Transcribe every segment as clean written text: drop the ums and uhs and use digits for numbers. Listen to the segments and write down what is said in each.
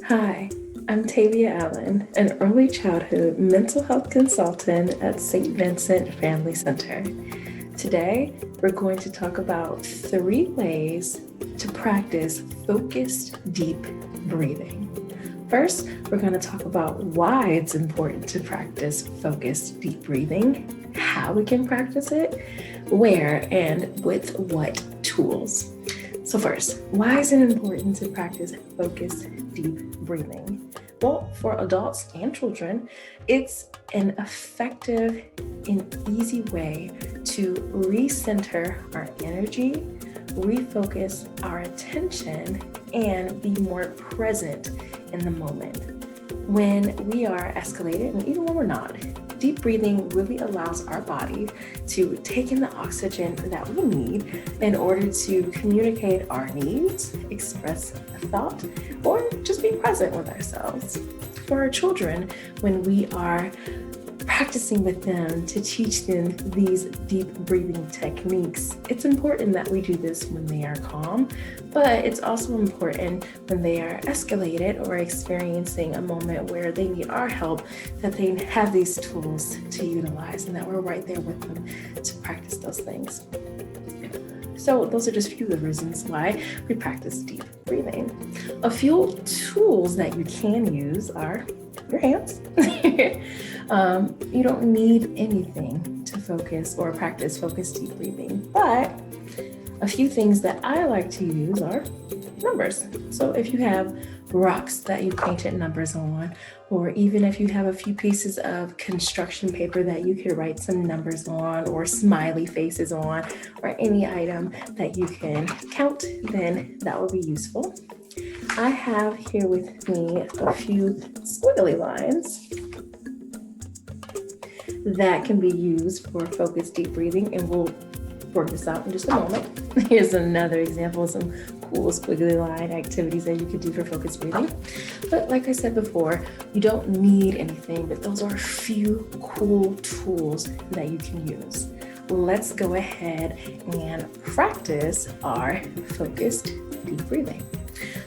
Hi, I'm Tavia Allen, an early childhood mental health consultant at St. Vincent Family Center. Today, we're going to talk about 3 ways to practice focused, deep breathing. First, we're going to talk about why it's important to practice focused, deep breathing, how we can practice it, where, and with what tools. So, first, why is it important to practice focused, deep breathing? Well, for adults and children, it's an effective and easy way to recenter our energy, refocus our attention, and be more present in the moment. When we are escalated, and even when we're not, deep breathing really allows our body to take in the oxygen that we need in order to communicate our needs, express a thought, or just be present with ourselves. For our children, when we are practicing with them to teach them these deep breathing techniques, it's important that we do this when they are calm, but it's also important when they are escalated or experiencing a moment where they need our help, that they have these tools to utilize and that we're right there with them to practice those things. So those are just a few of the reasons why we practice deep breathing. A few tools that you can use are your hands. You don't need anything to focus or practice focused deep breathing, but a few things that I like to use are numbers. So if you have rocks that you painted numbers on, or even if you have a few pieces of construction paper that you could write some numbers on, or smiley faces on, or any item that you can count, then that will be useful. I have here with me a few squiggly lines that can be used for focused deep breathing, and we'll work this out in just a moment. Here's another example of some cool squiggly line activities that you could do for focused breathing. But like I said before, you don't need anything, but those are a few cool tools that you can use. Let's go ahead and practice our focused deep breathing.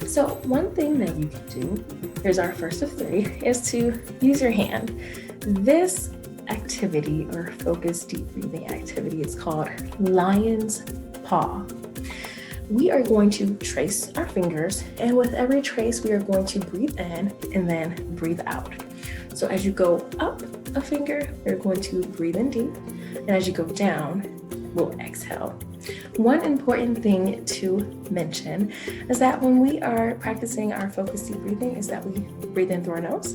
So one thing that you can do, here's our first of 3, is to use your hand. This activity or focused deep breathing activity is called lion's paw. We are going to trace our fingers, and with every trace, we are going to breathe in and then breathe out. So as you go up a finger, you're going to breathe in deep, and as you go down, we'll exhale. One important thing to mention is that when we are practicing our focused deep breathing is that we breathe in through our nose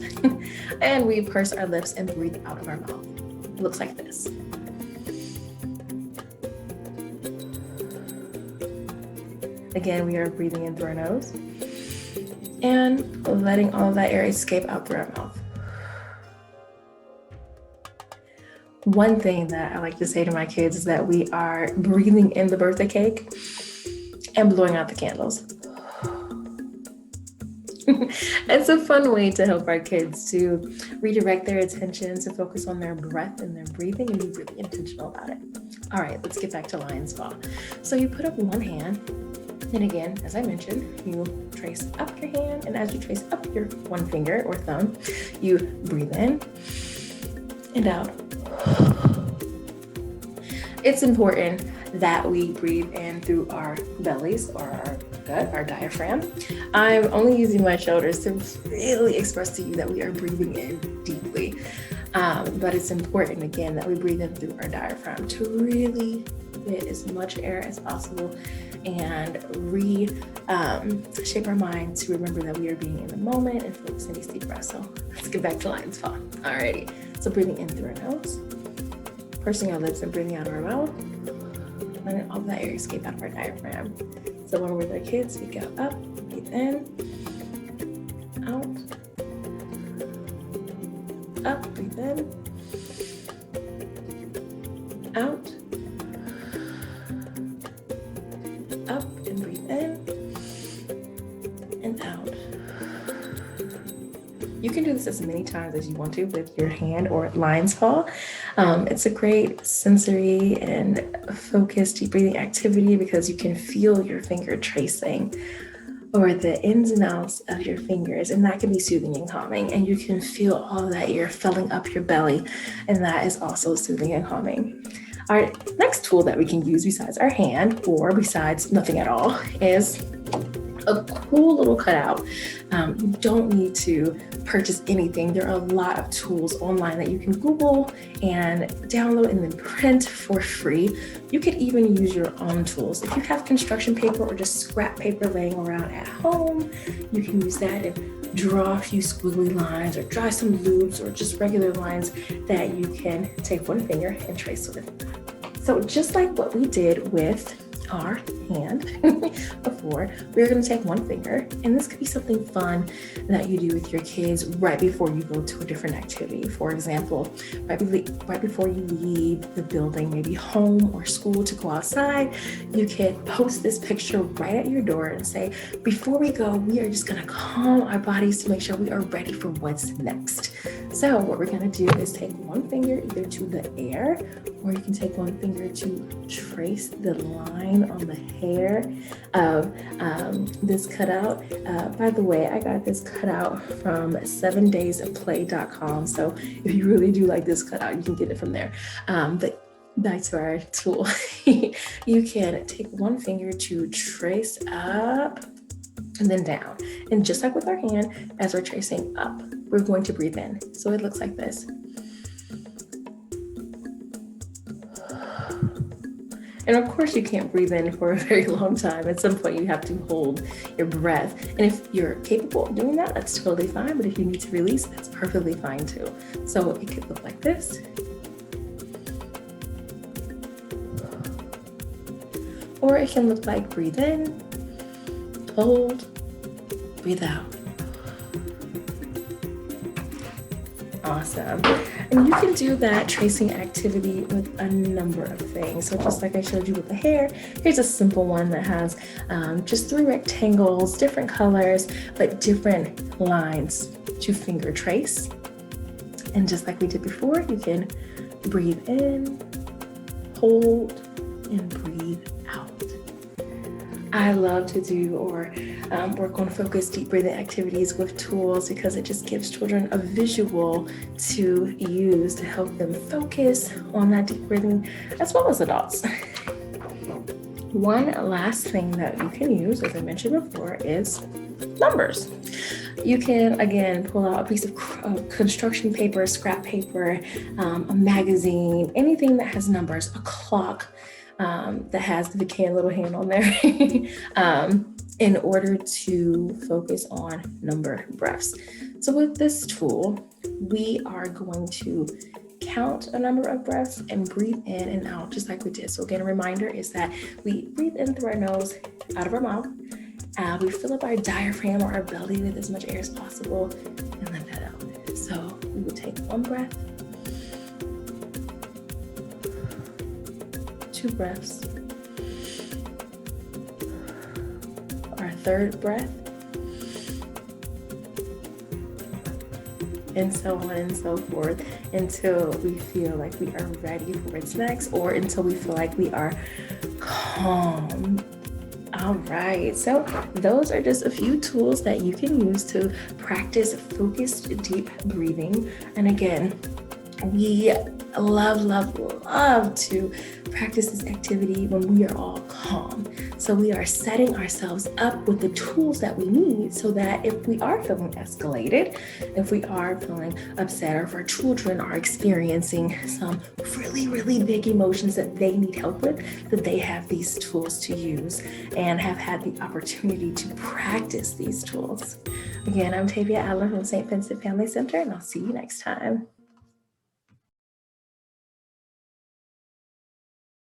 and we purse our lips and breathe out of our mouth. It looks like this. Again, we are breathing in through our nose and letting all of that air escape out through our mouth. One thing that I like to say to my kids is that we are breathing in the birthday cake and blowing out the candles. It's a fun way to help our kids to redirect their attention, to focus on their breath and their breathing and be really intentional about it. All right, let's get back to lion's paw. So you put up one hand, and again, as I mentioned, you trace up your hand, and as you trace up your one finger or thumb, you breathe in and out. It's important that we breathe in through our bellies or our gut, our diaphragm. I'm only using my shoulders to really express to you that we are breathing in deeply. But it's important, again, that we breathe in through our diaphragm to really get as much air as possible and shape our mind to remember that we are being in the moment and focus on these deep breaths. So let's get back to lion's paw. Alrighty, so breathing in through our nose, pursing our lips and breathing out of our mouth, letting all that air escape out of our diaphragm. So when we're with our kids, we go up, breathe in, out, up, breathe in, out, up and breathe in, and out. You can do this as many times as you want to with your hand or lion's paw. It's a great sensory and focused deep breathing activity because you can feel your finger tracing or the ins and outs of your fingers, and that can be soothing and calming. And you can feel all that you're filling up your belly, and that is also soothing and calming. Our next tool that we can use besides our hand, or besides nothing at all, is a cool little cutout. You don't need to purchase anything. There are a lot of tools online that you can Google and download and then print for free. You could even use your own tools. If you have construction paper or just scrap paper laying around at home, you can use that and draw a few squiggly lines or draw some loops or just regular lines that you can take one finger and trace with. So just like what we did with our hand before, we're going to take one finger, and this could be something fun that you do with your kids right before you go to a different activity. For example, right before you leave the building, maybe home or school, to go outside, you can post this picture right at your door and say, before we go, we are just going to calm our bodies to make sure we are ready for what's next. So what we're going to do is take one finger either to the air, or you can take one finger to trace the line on the hair of this cutout. By the way, I got this cutout from 7daysofplay.com. So if you really do like this cutout, you can get it from there. But back to our tool. You can take one finger to trace up and then down. And just like with our hand, as we're tracing up, we're going to breathe in. So it looks like this. And of course, you can't breathe in for a very long time. At some point, you have to hold your breath. And if you're capable of doing that, that's totally fine. But if you need to release, that's perfectly fine too. So it could look like this. Or it can look like breathe in, hold, breathe out. Awesome. And you can do that tracing activity with a number of things. So just like I showed you with the hair, here's a simple one that has just 3 rectangles, different colors, but different lines to finger trace. And just like we did before, you can breathe in, hold, and breathe out. I love to do or work on focused deep breathing activities with tools because it just gives children a visual to use to help them focus on that deep breathing, as well as adults. One last thing that you can use, as I mentioned before, is numbers. You can, again, pull out a piece of construction paper, scrap paper, a magazine, anything that has numbers, a clock, that has the can little hand on there in order to focus on number breaths. So with this tool, we are going to count a number of breaths and breathe in and out just like we did. So again, a reminder is that we breathe in through our nose, out of our mouth. We fill up our diaphragm or our belly with as much air as possible and let that out. So we would take one breath, 2 breaths, our 3rd breath, and so on and so forth until we feel like we are ready for what's next, or until we feel like we are calm. All right, so those are just a few tools that you can use to practice focused deep breathing. And again, we love to practice this activity when we are all calm. So we are setting ourselves up with the tools that we need so that if we are feeling escalated, if we are feeling upset, or if our children are experiencing some really big emotions that they need help with, that they have these tools to use and have had the opportunity to practice these tools. Again, I'm Tavia Allen from St. Vincent Family Center, and I'll see you next time.